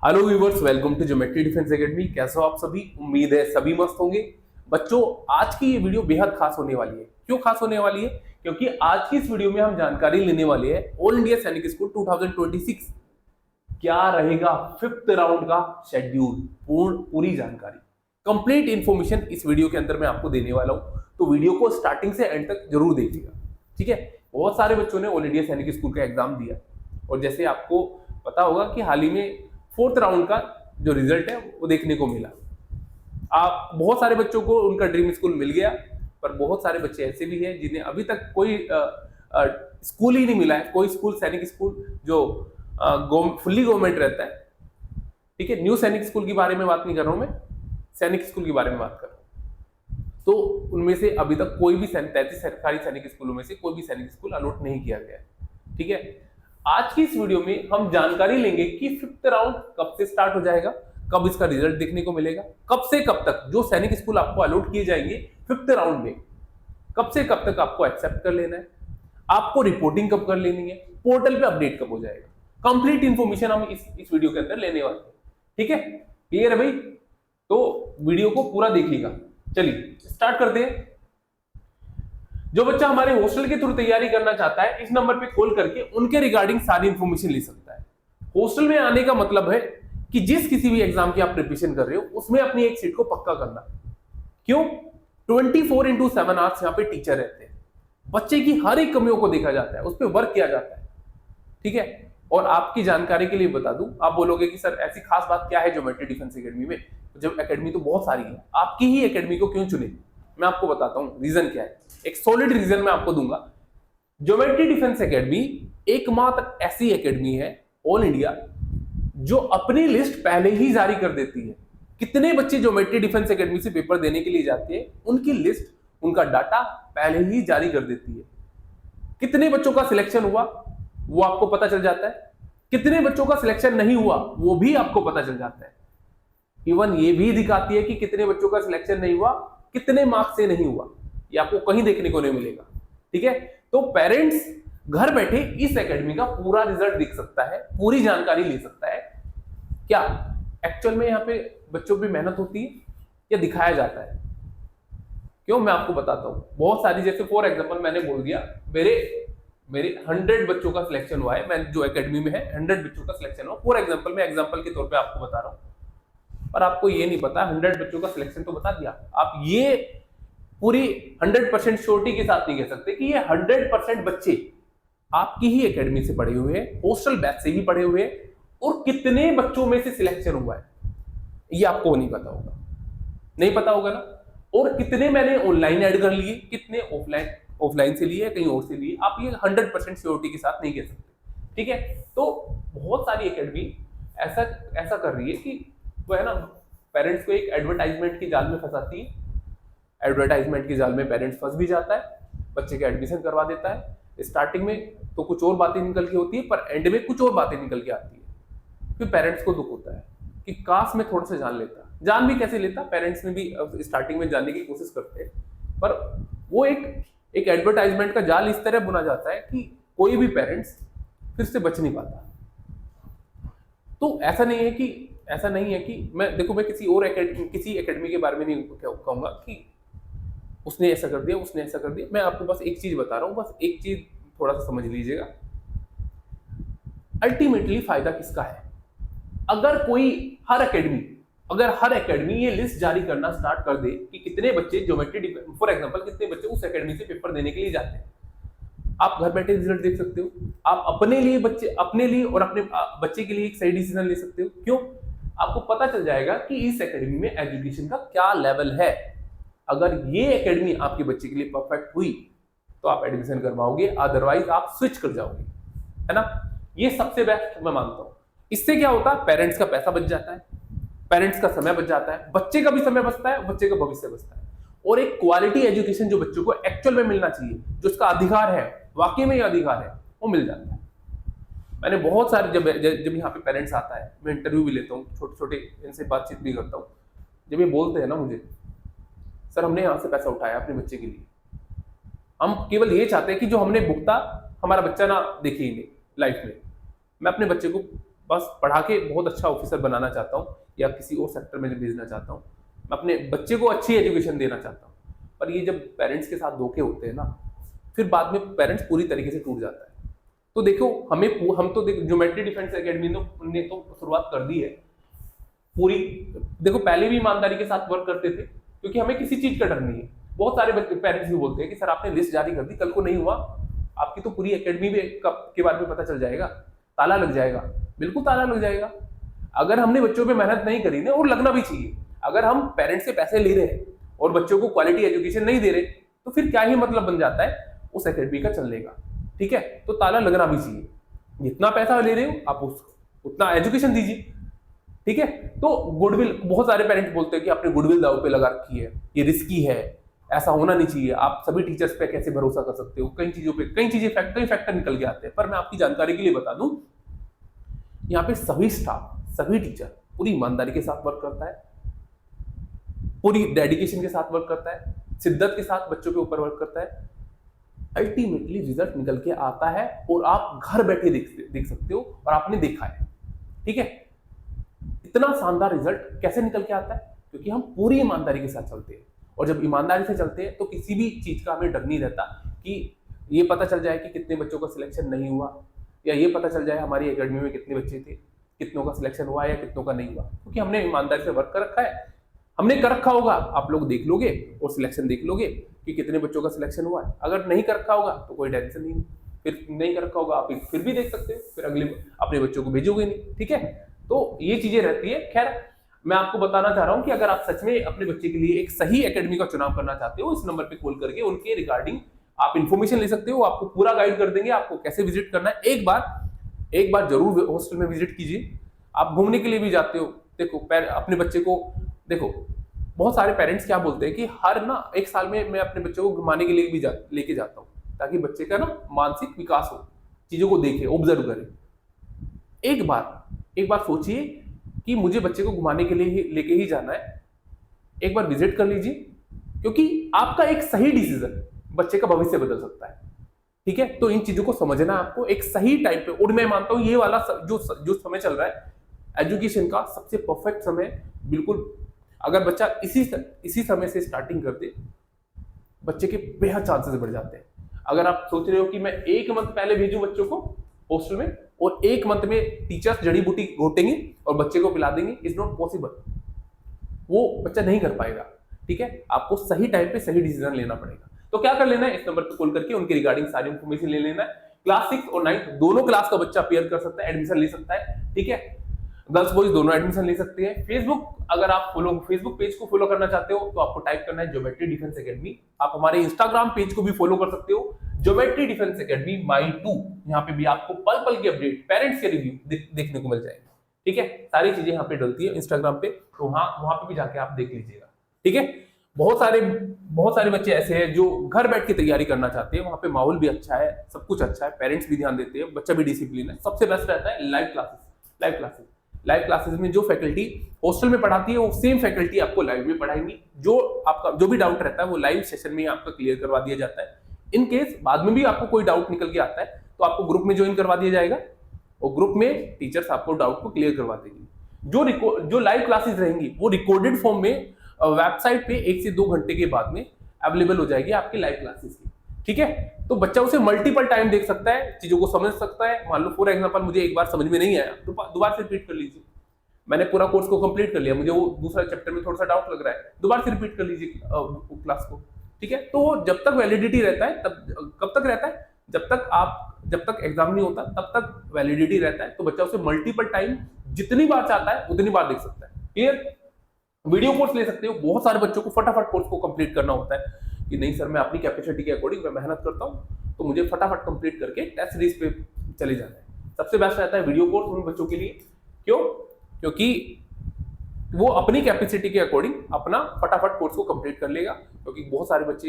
Hello viewers, welcome to geometry defence academy. कैसे हो आप सभी? उम्मीद है सभी मस्त होंगे। बच्चों, आज की ये वीडियो बेहद खास होने वाली है। क्यों खास होने वाली है? क्योंकि आज की इस वीडियो में हम जानकारी लेने वाले हैं ऑल इंडिया सैनिक स्कूल 2026 क्या रहेगा फिफ्थ राउंड का शेड्यूल। पूरी जानकारी, कंप्लीट इंफॉर्मेशन इस वीडियो के अंदर मैं आपको देने वाला हूं, तो वीडियो को स्टार्टिंग से एंड तक जरूर देखिएगा। ठीक है? बहुत सारे बच्चों ने ऑल इंडिया सैनिक स्कूल का एग्जाम दिया और जैसे आपको पता होगा कि हाल ही में फोर्थ राउंड का जो रिजल्ट है वो देखने को मिला। आप बहुत सारे बच्चों को उनका ड्रीम स्कूल मिल गया, पर बहुत सारे बच्चे ऐसे भी हैं जिन्हें अभी तक कोई स्कूल ही नहीं मिला है, कोई स्कूल सैनिक स्कूल जो फुल्ली गवर्नमेंट रहता है। ठीक है, न्यू सैनिक स्कूल के बारे में बात नहीं कर रहा हूं, मैं सैनिक स्कूल के बारे में बात कर रहा हूं। तो उनमें से अभी तक कोई भी 33 सरकारी सैनिक स्कूलों में से कोई भी सैनिक स्कूल अलॉट नहीं किया गया है। ठीक है, आज की इस वीडियो में हम जानकारी लेंगे कि फिफ्थ राउंड कब से स्टार्ट हो जाएगा, कब इसका रिजल्ट देखने को मिलेगा, कब से कब तक जो सैनिक स्कूल आपको अलॉट किए जाएंगे फिफ्थ राउंड में, कब से कब तक आपको एक्सेप्ट कर लेना है, आपको रिपोर्टिंग कब कर लेनी है, पोर्टल पे अपडेट कब हो जाएगा। कंप्लीट इंफॉर्मेशन हम इस वीडियो के अंदर लेने वाले हैं। ठीक है, क्लियर है भाई? तो वीडियो को पूरा देखिएगा। चलिए स्टार्ट करते हैं। जो बच्चा हमारे हॉस्टल के थ्रू तैयारी करना चाहता है, इस नंबर पे कॉल करके उनके रिगार्डिंग सारी इंफॉर्मेशन ले सकता है। हॉस्टल में आने का मतलब है कि जिस किसी भी एग्जाम की आप प्रिपरेशन कर रहे हो उसमें अपनी एक सीट को पक्का करना। क्यों? 24/7 आवर्स यहाँ पे टीचर रहते हैं, बच्चे की हर एक कमियों को देखा जाता है, उस पर वर्क किया जाता है। ठीक है, और आपकी जानकारी के लिए बता दूं, आप बोलोगे कि सर ऐसी खास बात क्या है ज्योमेट्री डिफेंस एकेडमी में? जब एकेडमी तो बहुत सारी है, आपकी ही एकेडमी को क्यों चुने? मैं आपको बताता हूं रीजन क्या है। एक सॉलिड रीजन मैं आपको दूंगा। ज्योमेट्री डिफेंस एकेडमी एकमात्र ऐसी एकेडमी है ऑल इंडिया जो अपनी लिस्ट पहले ही जारी कर देती है। कितने बच्चे ज्योमेट्री डिफेंस एकेडमी से पेपर देने के लिए जाते हैं, उनकी लिस्ट, उनका डाटा पहले ही जारी कर देती है। कितने बच्चों का सिलेक्शन हुआ वो आपको पता चल जाता है, कितने बच्चों का सिलेक्शन नहीं हुआ वो भी आपको पता चल जाता है। इवन ये भी दिखाती है कि कितने बच्चों का सिलेक्शन नहीं हुआ, कितने मार्क्स से नहीं हुआ, ये आपको कहीं देखने को नहीं मिलेगा। ठीक है, तो पेरेंट्स घर बैठे इस एकेडमी का पूरा रिजल्ट देख सकता है, पूरी जानकारी ले सकता है। क्या एक्चुअल में यहाँ पे बच्चों की मेहनत होती है या दिखाया जाता है? क्यों, मैं आपको बताता हूँ। बहुत सारी, जैसे फॉर एग्जांपल मैंने बोल दिया मेरे 100 बच्चों का सिलेक्शन हुआ है, मैं जो एकेडमी में है 100 बच्चों का सिलेक्शन हुआ। फॉर एग्जांपल, मैं एग्जांपल के तौर पे आपको बता रहा हूँ, पर आपको ये नहीं पता 100 बच्चों का सिलेक्शन तो बता दिया, आप ये पूरी 100% श्योरिटी के साथ नहीं कह सकते कि ये 100% बच्चे आपकी ही एकेडमी से पढ़े हुए हैं, हॉस्टल बैच से ही पढ़े हुए हैं, और कितने बच्चों में से सिलेक्शन हुआ है ये आपको नहीं पता होगा। नहीं पता होगा ना? और कितने मैंने ऑनलाइन ऐड कर लिए, कितने ऑफलाइन से लिए, कहीं और से लिए, आप ये 100% श्योरिटी के साथ नहीं कह सकते। ठीक है, तो बहुत सारी एकेडमी ऐसा कर रही है कि वो है ना, पेरेंट्स को एक एडवर्टाइजमेंट की जाल में फंसाती है। एडवर्टाइजमेंट की जाल में पेरेंट्स फंस भी जाता है, बच्चे का एडमिशन करवा देता है। स्टार्टिंग में तो कुछ और बातें निकल के होती है, पर एंड में कुछ और बातें निकल के आती है। फिर पेरेंट्स को दुख होता है कि काश मैं थोड़ा सा जान लेता। जान भी कैसे लेता? पेरेंट्स ने भी स्टार्टिंग में जानने की कोशिश करते हैं, पर वो एक एडवर्टाइजमेंट का जाल इस तरह बुना जाता है कि कोई भी पेरेंट्स फिर से बच नहीं पाता। तो ऐसा नहीं है कि मैं किसी एकेडमी के बारे में नहीं कहूंगा कि उसने ऐसा कर दिया, उसने ऐसा कर दिया। मैं आपको बस एक चीज बता रहा हूं, बस एक चीज थोड़ा सा समझ लीजिएगा। अल्टीमेटली फायदा किसका है? अगर हर एकेडमी ये लिस्ट जारी करना स्टार्ट कर दे कि कितने बच्चे ज्योमेट्री, फॉर एग्जांपल कितने बच्चे उस एकेडमी से पेपर देने के लिए जाते हैं, आप घर बैठे रिजल्ट देख सकते हो। आप अपने लिए और अपने बच्चे के लिए एक सही डिसीजन ले सकते हो। क्यों? आपको पता चल जाएगा कि इस एकेडमी में एजुकेशन का क्या लेवल है। अगर ये एकेडमी आपके बच्चे के लिए परफेक्ट हुई तो आप एडमिशन करवाओगे, अदरवाइज आप स्विच कर जाओगे, है ना? ये सबसे बेस्ट मैं मानता हूं। इससे क्या होता है? पेरेंट्स का पैसा बच जाता है, पेरेंट्स का समय बच जाता है, बच्चे का भी समय बचता है, बच्चे का भविष्य बचता है, और एक क्वालिटी एजुकेशन जो बच्चों को एक्चुअल में मिलना चाहिए, जो उसका अधिकार है, वाकई में ये अधिकार है, वो मिल जाता है। मैंने बहुत सारे जब यहाँ पे पेरेंट्स आता है, मैं इंटरव्यू भी लेता हूँ, छोटे छोटे इनसे बातचीत भी करता हूँ। जब ये बोलते हैं ना मुझे, सर हमने यहाँ से पैसा उठाया अपने बच्चे के लिए, हम केवल ये चाहते हैं कि जो हमने भुगता हमारा बच्चा ना देखे ही नहीं लाइफ में। मैं अपने बच्चे को बस पढ़ा के बहुत अच्छा ऑफिसर बनाना चाहता हूँ या किसी और सेक्टर में भेजना चाहता हूँ, मैं अपने बच्चे को अच्छी एजुकेशन देना चाहता हूँ। पर ये जब पेरेंट्स के साथ धोखे होते हैं ना, फिर बाद में पेरेंट्स पूरी तरीके से टूट जाता है। तो देखो हम तो देखो ज्योमेट्री डिफेंस एकेडमी ने तो शुरुआत कर दी है पूरी। देखो पहले भी ईमानदारी के साथ वर्क करते थे क्योंकि हमें किसी चीज का डर नहीं है। बहुत सारे पेरेंट्स भी बोलते हैं कि सर आपने लिस्ट जारी कर दी, कल को नहीं हुआ आपकी तो पूरी एकेडमी के बारे में पता चल जाएगा, ताला लग जाएगा। बिल्कुल ताला लग जाएगा। अगर हमने बच्चों पे मेहनत नहीं करी ना, और लगना भी चाहिए, अगर हम पेरेंट्स से पैसे ले रहे हैं और बच्चों को क्वालिटी एजुकेशन नहीं दे रहे तो फिर क्या ही मतलब बन जाता है उस एकेडमी का चलने का। ठीक है, तो ताला लगना भी चाहिए। जितना पैसा ले रहे हो आप उसको उतना एजुकेशन दीजिए। ठीक है, तो गुडविल, बहुत सारे पेरेंट्स बोलते हैं कि आपने गुडविल दाव पे लगा रखी है, ये रिस्की है, ऐसा होना नहीं चाहिए, आप सभी टीचर्स पे कैसे भरोसा कर सकते हो, कई चीजों पे कई फैक्टर निकल के आते हैं। पर मैं आपकी जानकारी के लिए बता दूं, यहाँ पे सभी स्टाफ, सभी टीचर पूरी ईमानदारी के साथ वर्क करता है, पूरी डेडिकेशन के साथ वर्क करता है, शिद्दत के साथ बच्चों के ऊपर वर्क करता है। अल्टीमेटली रिजल्ट निकल के आता है और आप घर बैठे देख सकते हो, और आपने देखा है। ठीक है, इतना शानदार रिजल्ट कैसे निकल के आता है? क्योंकि हम पूरी ईमानदारी के साथ चलते हैं, और जब ईमानदारी से चलते हैं तो किसी भी चीज का हमें डर नहीं रहता कि ये पता चल जाए कि कितने बच्चों का सिलेक्शन नहीं हुआ, या ये पता चल जाए हमारी एकेडमी में कितने बच्चे थे, कितनों का सिलेक्शन हुआ या कितनों का नहीं हुआ। क्योंकि हमने ईमानदारी से वर्क कर रखा है, हमने कर रखा होगा, आप लोग देख लोगे और सिलेक्शन देख लोगे कि कितने बच्चों का सिलेक्शन हुआ है। अगर नहीं कर रखा होगा तो कोई टेंशन नहीं, फिर नहीं कर रखा होगा आप फिर भी देख सकते हो, फिर अगले अपने बच्चों को भेजोगे नहीं। ठीक है, तो ये चीजें रहती है। खैर, मैं आपको बताना चाह रहा हूं कि अगर आप सच में अपने बच्चे के लिए एक सही एकेडमी का चुनाव करना चाहते हो, इस नंबर पे कॉल करके उनके रिगार्डिंग आप इन्फॉर्मेशन ले सकते हो। आपको पूरा गाइड कर देंगे, आपको कैसे विजिट करना है। एक बार जरूर हॉस्टल में विजिट कीजिए। आप घूमने के लिए भी जाते हो, देखो अपने बच्चे को देखो, बहुत सारे पेरेंट्स क्या बोलते हैं कि हर ना एक साल में मैं अपने बच्चे को घुमाने के लिए भी लेके जाता हूँ, ताकि बच्चे का ना मानसिक विकास हो, चीजों को देखे, ऑब्जर्व करे। एक बार सोचिए कि मुझे बच्चे को घुमाने के लिए लेके ही जाना है, एक बार विजिट कर लीजिए, क्योंकि आपका एक सही डिसीजन बच्चे का भविष्य बदल सकता है। ठीक है, तो इन चीजों को समझना आपको एक सही टाइम पे। और मैं मानता हूं ये वाला जो समय चल रहा है एजुकेशन का, सबसे परफेक्ट समय। बिल्कुल, अगर बच्चा इसी समय से स्टार्टिंग कर दे, बच्चे के बेहद चांसेस बढ़ जाते हैं। अगर आप सोच रहे हो कि मैं 1 मंथ पहले भेजूं बच्चों को हॉस्टल में और 1 मंथ में टीचर्स जड़ी बूटी घोटेंगे और बच्चे को पिला देंगे, इज नॉट पॉसिबल। वो बच्चा नहीं कर पाएगा। ठीक है, आपको सही टाइम पे सही डिसीजन लेना पड़ेगा। तो क्या कर लेना है, इस नंबर पे कॉल करके उनके रिगार्डिंग सारी इंफॉर्मेशन ले लेना है। क्लास 6 और 9 दोनों क्लास का बच्चा अपियर कर सकता है, एडमिशन ले सकता है। ठीक है, गर्ल्स बॉयज दोनों एडमिशन ले सकते हैं। अगर आप फेसबुक पेज को फॉलो करना चाहते हो तो आपको टाइप करना है ज्योमेट्री डिफेंस एकेडमी। आप हमारे इंस्टाग्राम पेज को भी फॉलो कर सकते हो, ज्योमेट्री डिफेंस एकेडमी माई 2। यहाँ पे भी आपको पल पल के अपडेट, पेरेंट्स के रिव्यू देखने को मिल जाएंगे। ठीक है, सारी चीजें यहाँ पे डलती है इंस्टाग्राम पे, तो वहां पे भी जाके आप देख लीजिएगा। ठीक है, बहुत सारे बच्चे ऐसे हैं जो घर बैठ के तैयारी करना चाहते हैं। वहां पे माहौल भी अच्छा है, सब कुछ अच्छा है, पेरेंट्स भी ध्यान देते हैं, बच्चा भी डिसिप्लिन है। सबसे बेस्ट रहता है लाइव क्लासेस में जो फैकल्टी हॉस्टल में पढ़ाती है वो सेम फैकल्टी आपको लाइव में पढ़ाएंगी। जो भी डाउट रहता है वो लाइव सेशन में आपका क्लियर करवा दिया जाता है। इन केस बाद में भी आपको कोई डाउट निकल के आता है तो आपको ग्रुप में ज्वाइन करवा दिया जाएगा, और ग्रुप में टीचर्स आपको डाउट को क्लियर करवा देंगी। जो लाइव क्लासेस रहेंगी वो रिकॉर्डेड फॉर्म में वेबसाइट पे 1 से 2 घंटे के बाद में अवेलेबल हो जाएगी आपकी लाइव क्लासेस की। ठीक है, तो बच्चा उसे मल्टीपल टाइम देख सकता है, चीजों को समझ सकता है। मान लो फॉर एग्जांपल मुझे एक बार समझ में नहीं आया तो दोबारा से रिपीट कर लीजिए। मैंने पूरा कोर्स को कंप्लीट कर लिया, मुझे वो दूसरा चैप्टर में थोड़ा सा डाउट लग रहा है, दोबारा से रिपीट कर लीजिए क्लास को। ठीक है, तो जब तक वैलिडिटी रहता है, तब कब तक रहता है, जब तक एग्जाम नहीं होता तब तक वैलिडिटी रहता है। तो बच्चा उसे मल्टीपल टाइम जितनी बार चाहता है उतनी बार देख सकता है। क्लियर? वीडियो कोर्स ले सकते हो। बहुत सारे बच्चों को फटाफट कोर्स को कंप्लीट करना होता है कि नहीं सर, मैं अपनी कैपेसिटी के अकॉर्डिंग मैं मेहनत करता हूँ, तो मुझे फटाफट कंप्लीट करके टेस्ट सीरीज पे चले जाना है। सबसे बेस्ट रहता है वीडियो कोर्स उन बच्चों के लिए। क्यों? क्योंकि वो अपनी कैपेसिटी के अकॉर्डिंग अपना फटाफट कोर्स को कंप्लीट कर लेगा। क्योंकि बहुत सारे बच्चे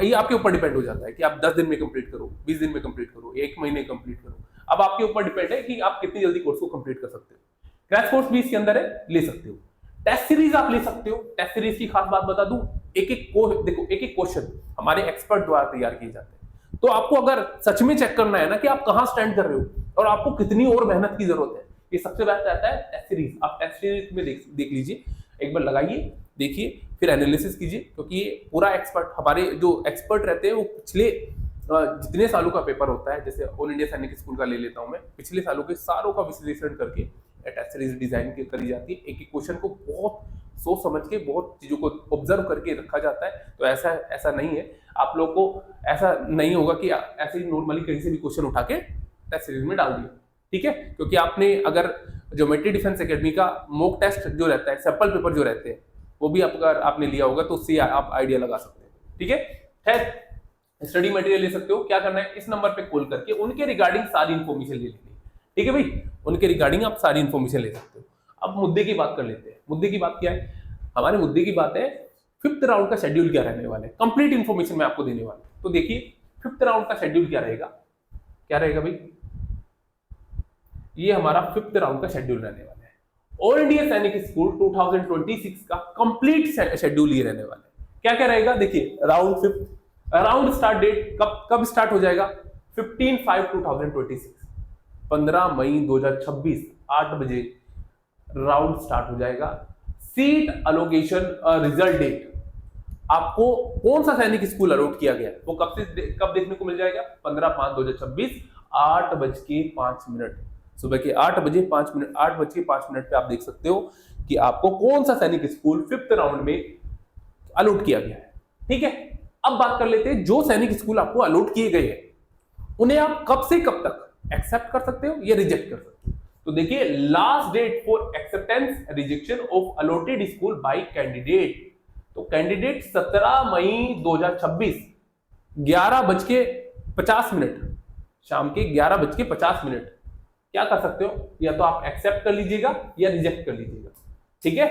ये आपके ऊपर डिपेंड हो जाता है कि आप 10 दिन में कंप्लीट करो, 20 दिन में कंप्लीट करो, 1 महीने कंप्लीट करो। अब आपके ऊपर डिपेंड है कि आप कितनी जल्दी कोर्स को कंप्लीट कर सकते हो। क्रैश कोर्स भी इसके अंदर है, ले सकते हो। टेस्ट सीरीज आप ले सकते हो। टेस्ट सीरीज की खास बात बता दूं, एक एक क्वेश्चन हमारे एक्सपर्ट द्वारा तैयार किए जाते हैं। तो आपको अगर सच में चेक करना है ना कि आप कहां स्टैंड कर रहे हो और आपको कितनी और मेहनत की जरूरत है, ये सबसे बेस्ट रहता है टेस्ट सीरीज। आप टेस्ट सीरीज में देख लीजिए, एक बार लगाइए, देखिए, फिर एनालिसिस कीजिए, क्योंकि ये पूरा एक्सपर्ट, हमारे जो एक्सपर्ट रहते हैं वो पिछले जितने सालों का पेपर होता है, जैसे ऑल इंडिया सैनिक स्कूल का ले लेता हूं मैं, पिछले सालों के सारों का विश्लेषण करके टेस्ट सीरीज डिजाइन करी जाती है। एक एक क्वेश्चन को बहुत सोच समझ के, बहुत चीजों को ऑब्जर्व करके रखा जाता है। तो ऐसा नहीं है, आप लोग को ऐसा नहीं होगा कि ऐसे ही नॉर्मली कहीं से भी क्वेश्चन उठा के टेस्ट सीरीज में डाल दिया, ठीक है। क्योंकि आपने अगर ज्योमेट्री डिफेंस एकेडमी का मॉक टेस्ट जो रहता है, सैंपल पेपर जो रहते हैं, वो भी अगर आपने लिया होगा तो उससे आप आइडिया लगा सकते हैं, ठीक है। खैर, स्टडी मटेरियल ले सकते हो। क्या करना है, इस नंबर पे कॉल करके उनके रिगार्डिंग सारी इन्फॉर्मेशन ले लेनी है, ठीक है भाई। उनके रिगार्डिंग आप सारी इन्फॉर्मेशन ले सकते हो। अब मुद्दे की बात कर लेते हैं। मुद्दे की बात क्या है, हमारे मुद्दे की बात है 5th राउंड का शेड्यूल क्या रहने वाला है। कंप्लीट इन्फॉर्मेशन मैं आपको देने वाला हूं। तो देखिए 5th राउंड का शेड्यूल क्या रहेगा भाई, ये हमारा 5th राउंड का शेड्यूल रहने वाला है। ऑल इंडिया सैनिक स्कूल 2026 का कंप्लीट शेड्यूल ये रहने वाला है। क्या क्या रहेगा, देखिए round 5th, round start date कब स्टार्ट हो जाएगा, 15/5/2026, 15 मई 2026 8 बजे राउंड स्टार्ट हो जाएगा। सीट अलोकेशन रिजल्ट डेट, आपको कौन सा सैनिक स्कूल अलॉट किया गया वो कब देखने को मिल जाएगा, 15/5/2026 8:05 सुबह के 8:05 पे आप देख सकते हो कि आपको कौन सा सैनिक स्कूल 5th राउंड में अलॉट किया गया है, ठीक है। अब बात कर लेते हैं, जो सैनिक स्कूल आपको अलॉट किए गए हैं उन्हें आप कब से कब तक एक्सेप्ट कर सकते हो या रिजेक्ट कर सकते हो। तो देखिए, last date for acceptance rejection of allotted school by candidate, तो कैंडिडेट 17 मई 2026 11:50 शाम के 11:50 क्या कर सकते हो, या तो आप एक्सेप्ट कर लीजिएगा या रिजेक्ट कर लीजिएगा, ठीक है।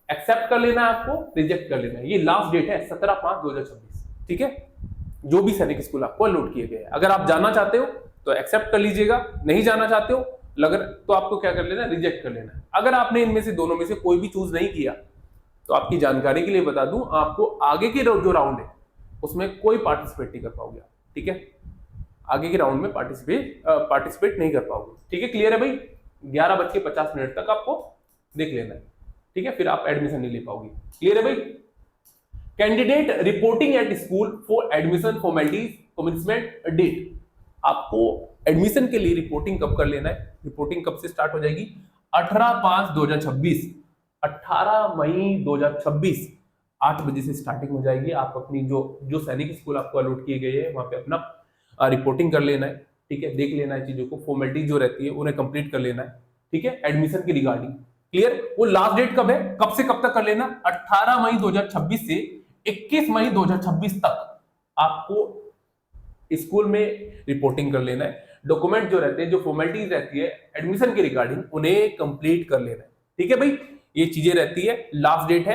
एक्सेप्ट कर लेना है आपको, रिजेक्ट कर लेना है। ये लास्ट डेट है 17/5/2026, ठीक है। जो भी सैनिक स्कूल आपको अलॉट किए गए, अगर आप जाना चाहते हो तो एक्सेप्ट कर लीजिएगा, नहीं जाना चाहते हो अगर तो आपको क्या कर लेना है, रिजेक्ट कर लेना है। अगर आपने इनमें से दोनों में से कोई भी चूज नहीं किया तो आपकी जानकारी के लिए बता दूं, आपको आगे के जो राउंड है उसमें कोई पार्टिसिपेट नहीं कर पाओगे, ठीक है। आगे के राउंड में पार्टिसिपेट नहीं कर पाओगे, ठीक है। क्लियर है भाई, 11:50 तक आपको देख लेना है, ठीक है। फिर आप एडमिशन नहीं ले पाओगे। क्लियर है भाई। Candidate reporting at school for admission formalities commencement date, आपको एडमिशन के लिए रिपोर्टिंग कब कर लेना है, रिपोर्टिंग कब से स्टार्ट हो जाएगी, 18/5/2026, 18 मई 2026 8 बजे से स्टार्टिंग हो जाएगी। आप अपनी जो सैनिक स्कूल आपको अलॉट किए गए हैं वहां पे अपना रिपोर्टिंग कर लेना है, ठीक है। देख लेना है चीजों को, फॉर्मेलिटी जो रहती है उन्हें कंप्लीट कर लेना है, ठीक है, एडमिशन की रिगार्डिंग। क्लियर। वो लास्ट डेट कब है, कब से कब तक कर लेना, 18 मई 2026 से 21 मई 2026 तक आपको स्कूल में रिपोर्टिंग कर लेना है। डॉक्यूमेंट जो रहते हैं, जो फॉर्मेलिटीज रहती है एडमिशन के रिगार्डिंग, उन्हें कंप्लीट कर लेना है, ठीक है भाई। ये चीजें रहती है। लास्ट डेट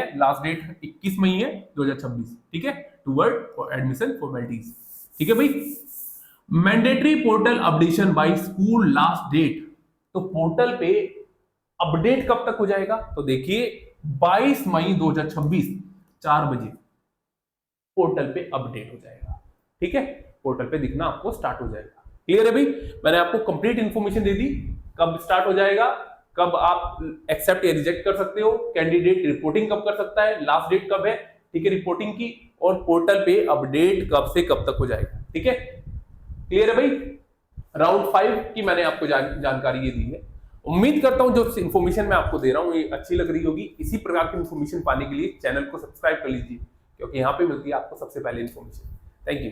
21 मई है 2026, ठीक है, टुवर्ड एडमिशन फॉर्मेलिटीज, ठीक है भाई। Mandatory portal updation by school last date, तो पोर्टल पे अपडेट कब तक हो जाएगा, तो देखिए 22 मई 2026 4 बजे पोर्टल पे अपडेट हो जाएगा, ठीक है। पोर्टल पे दिखना आपको स्टार्ट हो जाएगा। क्लियर है भाई। मैंने आपको कंप्लीट इंफॉर्मेशन दे दी, कब स्टार्ट हो जाएगा, कब आप एक्सेप्ट या रिजेक्ट कर सकते हो, कैंडिडेट रिपोर्टिंग कब कर सकता है, लास्ट डेट कब है, ठीक है, रिपोर्टिंग की, और पोर्टल पे अपडेट कब से कब तक हो जाएगा, ठीक है। क्लियर है भाई। राउंड 5 की मैंने आपको जानकारी ये दी है। उम्मीद करता हूं जो इन्फॉर्मेशन मैं आपको दे रहा हूं ये अच्छी लग रही होगी। इसी प्रकार की इन्फॉर्मेशन पाने के लिए चैनल को सब्सक्राइब कर लीजिए, क्योंकि यहां पे मिलती है आपको सबसे पहले इन्फॉर्मेशन। Thank you.